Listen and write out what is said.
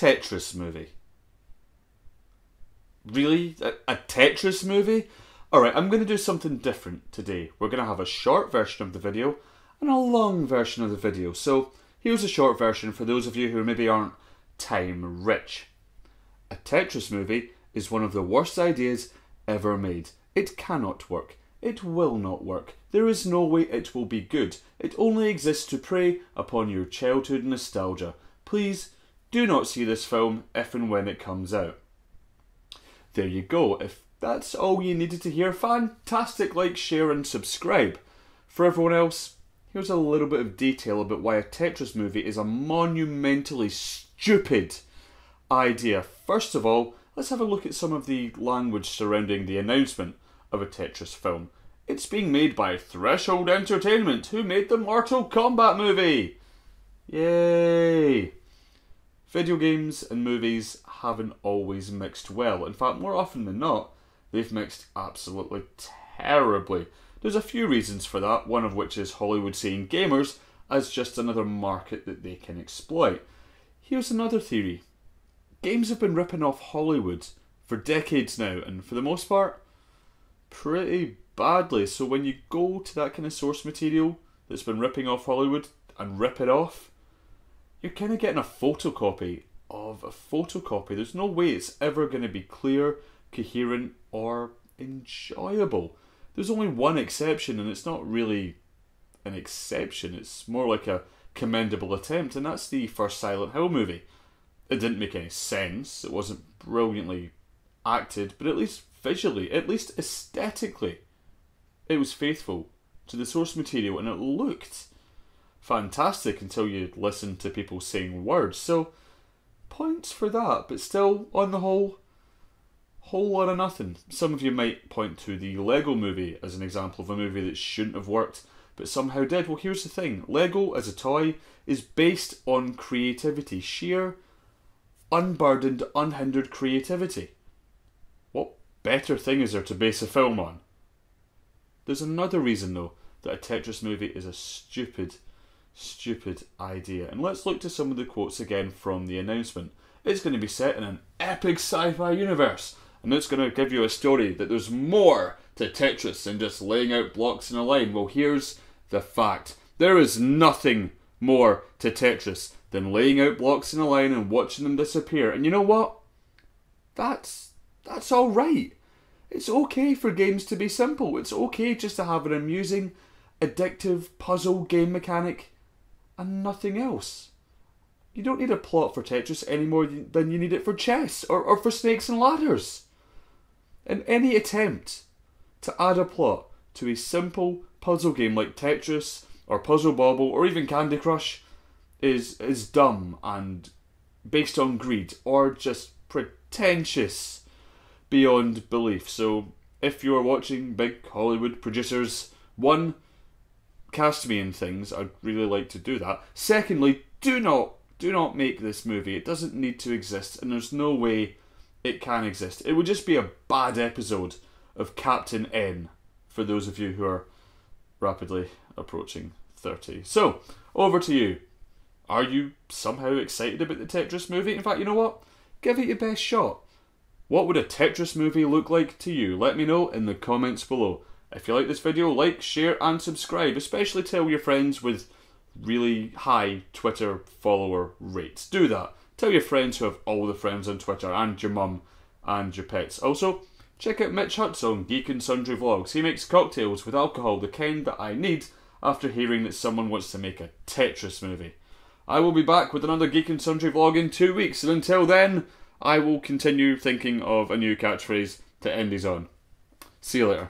Tetris movie. Really? A Tetris movie? Alright, I'm going to do something different today. We're going to have a short version of the video and a long version of the video. So here's a short version for those of you who maybe aren't time rich. A Tetris movie is one of the worst ideas ever made. It cannot work. It will not work. There is no way it will be good. It only exists to prey upon your childhood nostalgia. Please do not see this film if and when it comes out. There you go. If that's all you needed to hear, fantastic. Like, share and subscribe. For everyone else, here's a little bit of detail about why a Tetris movie is a monumentally stupid idea. First of all, let's have a look at some of the language surrounding the announcement of a Tetris film. It's being made by Threshold Entertainment, who made the Mortal Kombat movie. Yay! Video games and movies haven't always mixed well. In fact, more often than not, they've mixed absolutely terribly. There's a few reasons for that, one of which is Hollywood seeing gamers as just another market that they can exploit. Here's another theory. Games have been ripping off Hollywood for decades now, and for the most part, pretty badly. So when you go to that kind of source material that's been ripping off Hollywood and rip it off, you're kind of getting a photocopy of a photocopy. There's no way it's ever going to be clear, coherent, or enjoyable. There's only one exception, and it's not really an exception. It's more like a commendable attempt, and that's the first Silent Hill movie. It didn't make any sense. It wasn't brilliantly acted, but at least visually, at least aesthetically, it was faithful to the source material, and it looked fantastic until you listened to people saying words. So, points for that, but still, on the whole lot of nothing. Some of you might point to the Lego movie as an example of a movie that shouldn't have worked, but somehow did. Well, here's the thing. Lego, as a toy, is based on creativity. Sheer, unburdened, unhindered creativity. What better thing is there to base a film on? There's another reason, though, that a Tetris movie is a stupid idea. And let's look to some of the quotes again from the announcement. It's going to be set in an epic sci-fi universe, and it's going to give you a story that there's more to Tetris than just laying out blocks in a line. Well, here's the fact. There is nothing more to Tetris than laying out blocks in a line and watching them disappear. And you know what? That's alright. It's okay for games to be simple. It's okay just to have an amusing, addictive puzzle game mechanic and nothing else. You don't need a plot for Tetris any more than you need it for chess or for snakes and ladders. And any attempt to add a plot to a simple puzzle game like Tetris or Puzzle Bobble or even Candy Crush is dumb and based on greed or just pretentious beyond belief. So if you're watching big Hollywood producers, one, cast me in things. I'd really like to do that. Secondly, do not make this movie. It doesn't need to exist, and there's no way it can exist. It would just be a bad episode of Captain N for those of you who are rapidly approaching 30. So, over to you. Are you somehow excited about the Tetris movie? In fact, you know what? Give it your best shot. What would a Tetris movie look like to you? Let me know in the comments below. If you like this video, like, share and subscribe. Especially tell your friends with really high Twitter follower rates. Do that. Tell your friends who have all the friends on Twitter and your mum and your pets. Also, check out Mitch Hutt's on Geek and Sundry vlogs. He makes cocktails with alcohol, the kind that I need after hearing that someone wants to make a Tetris movie. I will be back with another Geek and Sundry vlog in 2 weeks, and until then, I will continue thinking of a new catchphrase to end these on. See you later.